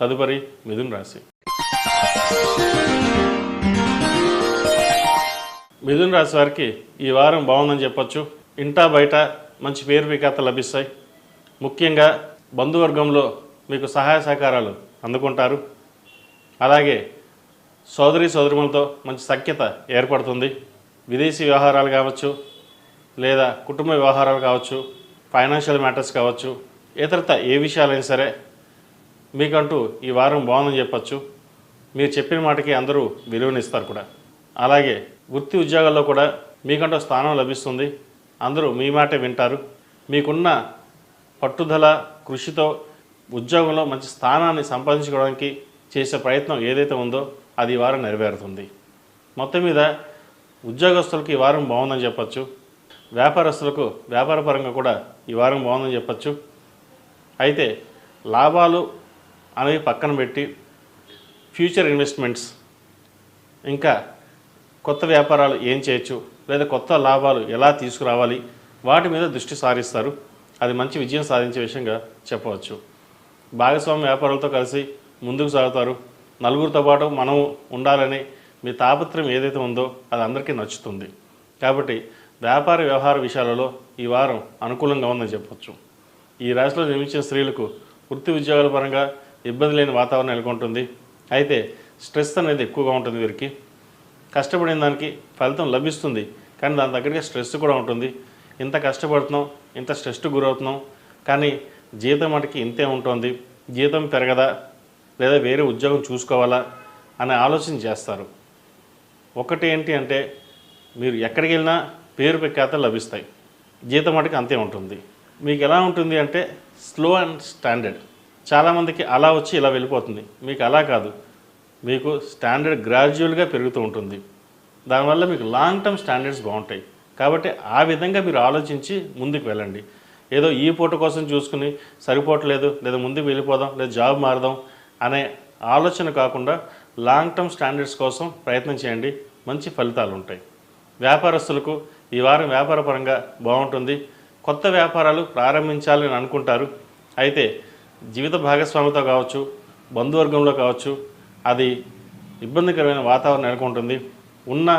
తదుపరి మిథున రాశి. మిథున రాశి వారికి ఈ వారం బాగుందని చెప్పొచ్చు. ఇంటా బయట మంచి పేరు ప్రఖ్యాతలు లభిస్తాయి. ముఖ్యంగా బంధువర్గంలో మీకు సహాయ సహకారాలు అందుకుంటారు. అలాగే సోదరులతో మంచి సఖ్యత ఏర్పడుతుంది. విదేశీ వ్యవహారాలు కావచ్చు, లేదా కుటుంబ వ్యవహారాలు కావచ్చు, ఫైనాన్షియల్ మ్యాటర్స్ కావచ్చు, ఇతరత ఏ విషయాలైనా సరే మీకంటూ ఈ వారం బాగుందని చెప్పచ్చు. మీరు చెప్పిన మాటకి అందరూ విలువనిస్తారు కూడా. అలాగే వృత్తి ఉద్యోగాల్లో కూడా మీకంటూ స్థానం లభిస్తుంది. అందరూ మీ మాటే వింటారు. మీకున్న పట్టుదల కృషితో ఉద్యోగంలో మంచి స్థానాన్ని సంపాదించుకోవడానికి చేసే ప్రయత్నం ఏదైతే ఉందో అది ఈ వారం నెరవేరుతుంది. మొత్తం మీద ఉద్యోగస్తులకు ఈ వారం బాగుందని చెప్పచ్చు. వ్యాపారస్తులకు వ్యాపారపరంగా కూడా ఈ వారం బాగుందని చెప్పచ్చు. అయితే లాభాలు అనేవి పక్కన పెట్టి ఫ్యూచర్ ఇన్వెస్ట్మెంట్స్, ఇంకా కొత్త వ్యాపారాలు ఏం చేయొచ్చు, లేదా కొత్త లాభాలు ఎలా తీసుకురావాలి, వాటి మీద దృష్టి సారిస్తారు. అది మంచి విజయం సాధించే విషయంగా చెప్పవచ్చు. భాగస్వామ్య వ్యాపారాలతో కలిసి ముందుకు సాగుతారు. నలుగురితో పాటు మనము ఉండాలని మీ తాపత్రయం ఏదైతే ఉందో అది అందరికీ నచ్చుతుంది. కాబట్టి వ్యాపార వ్యవహార విషయాలలో ఈ వారం అనుకూలంగా ఉందని చెప్పవచ్చు. ఈ రాశిలో జన్మించిన స్త్రీలకు వృత్తి ఉద్యోగాల పరంగా ఇబ్బంది లేని వాతావరణం నెలకొంటుంది. అయితే స్ట్రెస్ అనేది ఎక్కువగా ఉంటుంది. వీరికి కష్టపడిన దానికి ఫలితం లభిస్తుంది, కానీ దాని దగ్గరికి స్ట్రెస్ కూడా ఉంటుంది. ఇంత కష్టపడుతున్నాం, ఇంత స్ట్రెస్కి గురవుతున్నాం, కానీ జీతం మటుకి ఇంతే ఉంటుంది, జీతం పెరగదా లేదా వేరే ఉద్యోగం చూసుకోవాలా అనే ఆలోచన చేస్తారు. ఒకటి ఏంటి అంటే మీరు ఎక్కడికి వెళ్ళినా పేరు ప్రఖ్యాతలు లభిస్తాయి, జీతం మటుకు అంతే ఉంటుంది. మీకు ఎలా ఉంటుంది అంటే స్లో అండ్ స్టాండర్డ్. చాలామందికి అలా వచ్చి ఇలా వెళ్ళిపోతుంది. మీకు అలా కాదు, మీకు స్టాండర్డ్ గ్రాడ్యువల్గా పెరుగుతూ ఉంటుంది. దానివల్ల మీకు లాంగ్ టర్మ్ స్టాండర్డ్స్ బాగుంటాయి. కాబట్టి ఆ విధంగా మీరు ఆలోచించి ముందుకు వెళ్ళండి. ఏదో ఈ పూట కోసం చూసుకుని సరిపోవట్లేదు, లేదా ముందుకు వెళ్ళిపోదాం, లేదా జాబ్ మారదాం అనే ఆలోచన కాకుండా లాంగ్ టర్మ్ స్టాండర్డ్స్ కోసం ప్రయత్నం చేయండి. మంచి ఫలితాలు ఉంటాయి. వ్యాపారస్తులకు ఈ వారం వ్యాపారపరంగా బాగుంటుంది. కొత్త వ్యాపారాలు ప్రారంభించాలని అనుకుంటారు. అయితే జీవిత భాగస్వామితో కావచ్చు, బంధువర్గంలో కావచ్చు, అది ఇబ్బందికరమైన వాతావరణం నెలకొంటుంది. ఉన్న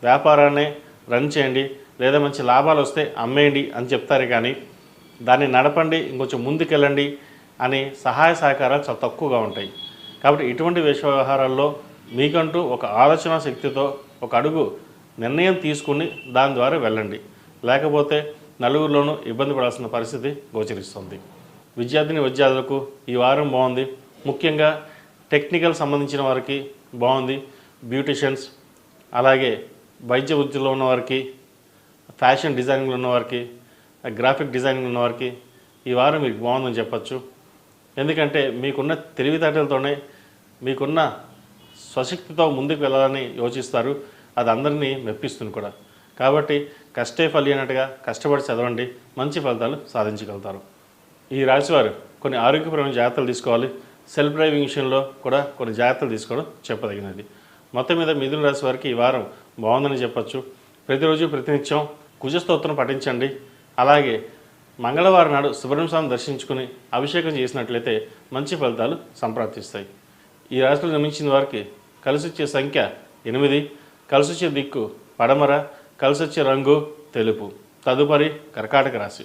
వ్యాపారాన్ని రన్ చేయండి, లేదా మంచి లాభాలు వస్తే అమ్మేయండి అని చెప్తారు, కానీ దాన్ని నడపండి, ఇంకొంచెం ముందుకెళ్ళండి అని సహాయ సహకారాలు చాలా తక్కువగా ఉంటాయి. కాబట్టి ఇటువంటి వ్యవహారాల్లో మీకంటూ ఒక ఆలోచన శక్తితో ఒక అడుగు నిర్ణయం తీసుకుని దాని ద్వారా వెళ్ళండి. లేకపోతే నలుగురిలోనూ ఇబ్బంది పడాల్సిన పరిస్థితి గోచరిస్తుంది. విద్యార్థులకు ఈ వారం బాగుంది. ముఖ్యంగా టెక్నికల్ సంబంధించిన వారికి బాగుంది. బ్యూటిషియన్స్, అలాగే వైద్య వృత్తిలో ఉన్నవారికి, ఫ్యాషన్ డిజైనింగ్లో ఉన్నవారికి, గ్రాఫిక్ డిజైనింగ్ ఉన్నవారికి ఈ వారం మీకు బాగుందని చెప్పచ్చు. ఎందుకంటే మీకున్న తెలివితేటలతోనే, మీకున్న స్వశక్తితో ముందుకు వెళ్ళాలని యోచిస్తారు. అది అందరినీ మెప్పిస్తుంది కూడా. కాబట్టి కష్టే ఫలి అన్నట్టుగా కష్టపడి చదవండి, మంచి ఫలితాలు సాధించగలుగుతారు. ఈ రాశివారు కొన్ని ఆరోగ్యపరమైన జాగ్రత్తలు తీసుకోవాలి. సెల్ఫ్ డ్రైవింగ్ విషయంలో కూడా కొన్ని జాగ్రత్తలు తీసుకోవడం చెప్పదగినది. మొత్తం మీద మిథున రాశి వారికి ఈ వారం బాగుందని చెప్పచ్చు. ప్రతిరోజు ప్రతినిత్యం కుజస్తోత్రం పఠించండి. అలాగే మంగళవారం నాడు సుబ్రహ్మణ్య స్వామిని దర్శించుకుని అభిషేకం చేసినట్లయితే మంచి ఫలితాలు సంప్రాప్తిస్తాయి. ఈ రాశిలో జన్మించిన వారికి కలిసొచ్చే సంఖ్య 8, కలిసొచ్చే దిక్కు పడమర, కలిసొచ్చే రంగు తెలుపు. తదుపరి కర్కాటక రాశి.